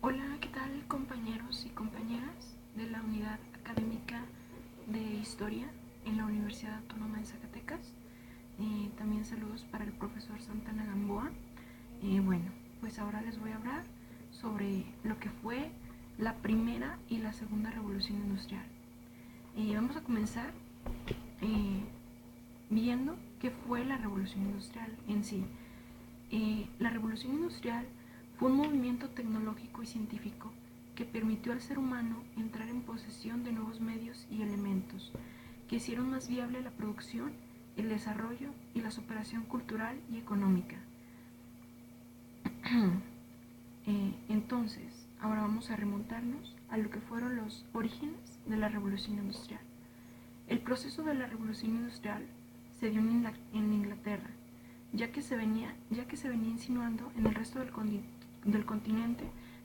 Hola, ¿qué tal compañeros y compañeras de la unidad académica de Historia en la Universidad Autónoma de Zacatecas? También saludos para el profesor Santana Gamboa. Bueno, pues ahora les voy a hablar sobre lo que fue la primera y la segunda revolución industrial. Vamos a comenzar viendo qué fue la revolución industrial en sí. La revolución industrial fue un movimiento tecnológico y científico que permitió al ser humano entrar en posesión de nuevos medios y elementos que hicieron más viable la producción, el desarrollo y la superación cultural y económica. Entonces, ahora vamos a remontarnos a lo que fueron los orígenes de la revolución industrial. El proceso de la revolución industrial se dio en Inglaterra, ya que se venía insinuando en el resto del continente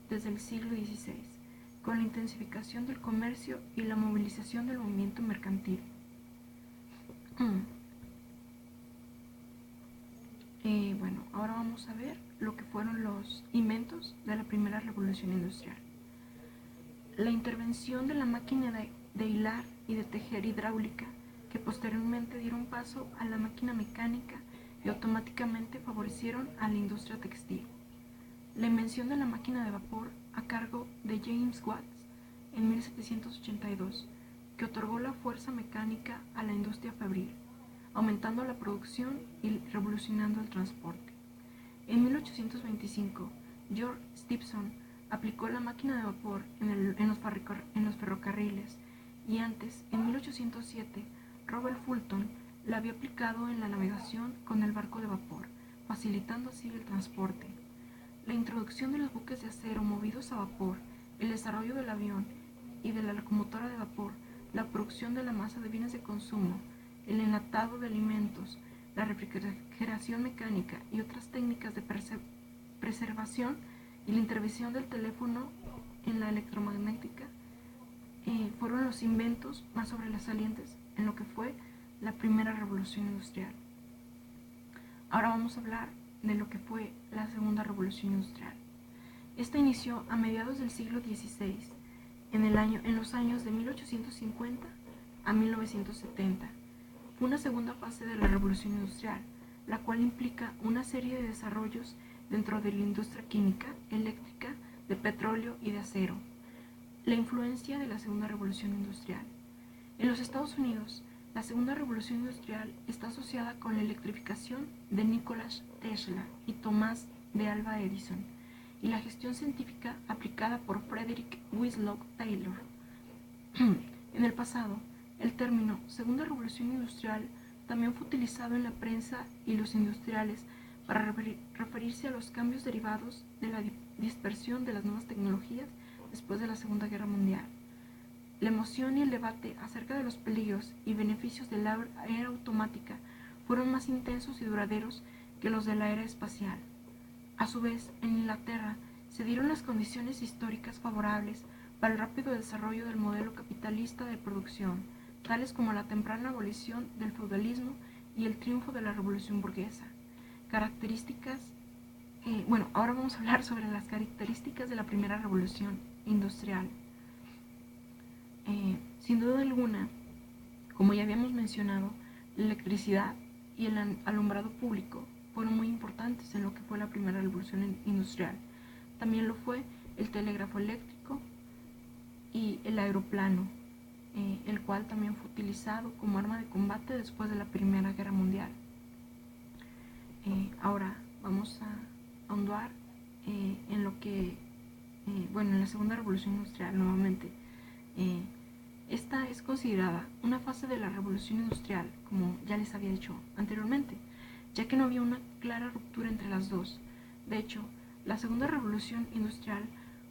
desde el siglo XVI, con la intensificación del comercio y la movilización del movimiento mercantil. Bueno, ahora vamos a ver lo que fueron los inventos de la primera revolución industrial. La intervención de la máquina de hilar y de tejer hidráulica, que posteriormente dieron paso a la máquina mecánica y automáticamente favorecieron a la industria textil. La invención de la máquina de vapor a cargo de James Watt en 1782, que otorgó la fuerza mecánica a la industria fabril, aumentando la producción y revolucionando el transporte. En 1825, George Stephenson aplicó la máquina de vapor en los ferrocarriles y antes, en 1807, Robert Fulton la había aplicado en la navegación con el barco de vapor, facilitando así el transporte. La introducción de los buques de acero movidos a vapor, el desarrollo del avión y de la locomotora de vapor, la producción de la masa de bienes de consumo, el enlatado de alimentos, la refrigeración mecánica y otras técnicas de preservación y la intervención del teléfono en la electromagnética fueron los inventos más sobresalientes en lo que fue la primera revolución industrial. Ahora vamos a hablar de lo que fue la segunda revolución industrial. Esta inició a mediados del siglo XVI, en los años de 1850 a 1970. Fue una segunda fase de la revolución industrial, la cual implica una serie de desarrollos dentro de la industria química, eléctrica, de petróleo y de acero. La influencia de la segunda revolución industrial. En los Estados Unidos, la segunda revolución industrial está asociada con la electrificación de Nikola Tesla y Thomas de Alva Edison y la gestión científica aplicada por Frederick Winslow Taylor. En el pasado, el término segunda revolución industrial también fue utilizado en la prensa y los industriales para referirse a los cambios derivados de la dispersión de las nuevas tecnologías después de la Segunda Guerra Mundial. La emoción y el debate acerca de los peligros y beneficios de la era automática fueron más intensos y duraderos que los de la era espacial. A su vez, en Inglaterra se dieron las condiciones históricas favorables para el rápido desarrollo del modelo capitalista de producción, tales como la temprana abolición del feudalismo y el triunfo de la revolución burguesa. Ahora vamos a hablar sobre las características de la primera revolución industrial. Sin duda alguna, como ya habíamos mencionado, la electricidad y el alumbrado público fueron muy importantes en lo que fue la primera revolución industrial. También lo fue el telégrafo eléctrico y el aeroplano, el cual también fue utilizado como arma de combate después de la Primera Guerra Mundial. Ahora vamos a ahondar en lo que, en la segunda revolución industrial nuevamente. Esta es considerada una fase de la revolución industrial, como ya les había dicho anteriormente, ya que no había una clara ruptura entre las dos. De hecho, la segunda revolución industrial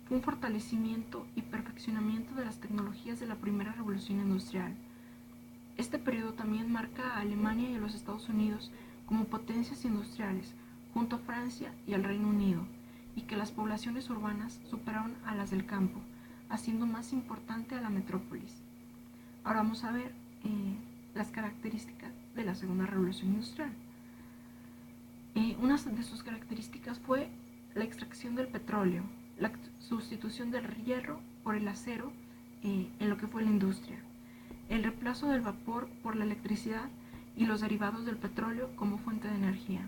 fue un fortalecimiento y perfeccionamiento de las tecnologías de la primera revolución industrial. Este periodo también marca a Alemania y a los Estados Unidos como potencias industriales, junto a Francia y al Reino Unido, y que las poblaciones urbanas superaron a las del campo, haciendo más importante a la metrópolis. Ahora vamos a ver las características de la segunda revolución industrial. Una de sus características fue la extracción del petróleo, la sustitución del hierro por el acero en lo que fue la industria, el reemplazo del vapor por la electricidad y los derivados del petróleo como fuente de energía,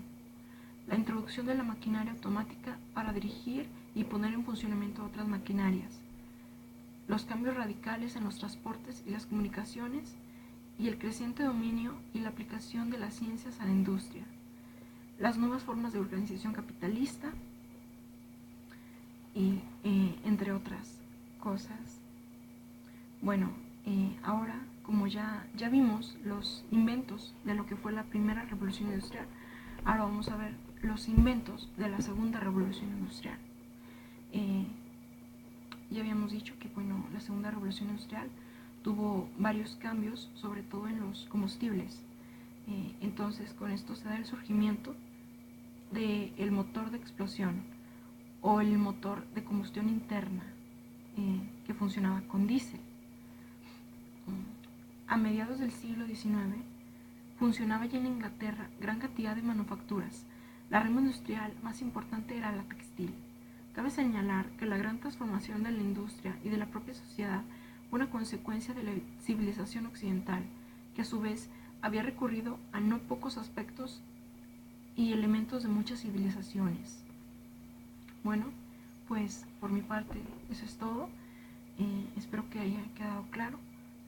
la introducción de la maquinaria automática para dirigir y poner en funcionamiento otras maquinarias, los cambios radicales en los transportes y las comunicaciones y el creciente dominio y la aplicación de las ciencias a la industria, las nuevas formas de organización capitalista y entre otras cosas. Bueno, ahora como ya vimos los inventos de lo que fue la primera revolución industrial, ahora vamos a ver los inventos de la segunda revolución industrial. Ya habíamos dicho que bueno, la segunda revolución industrial tuvo varios cambios, sobre todo en los combustibles. Entonces con esto se da el surgimiento del motor de explosión o el motor de combustión interna que funcionaba con diésel. A mediados del siglo XIX funcionaba ya en Inglaterra gran cantidad de manufacturas. La rama industrial más importante era la textil. Cabe señalar que la gran transformación de la industria y de la propia sociedad fue una consecuencia de la civilización occidental, que a su vez había recurrido a no pocos aspectos y elementos de muchas civilizaciones. Bueno, pues por mi parte eso es todo. Espero que haya quedado claro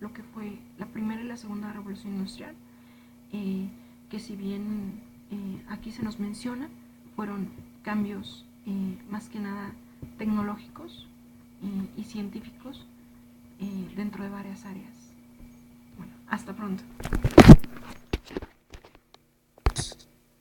lo que fue la primera y la segunda revolución industrial, que si bien aquí se nos menciona, fueron cambios más que nada tecnológicos y científicos dentro de varias áreas. Bueno, hasta pronto.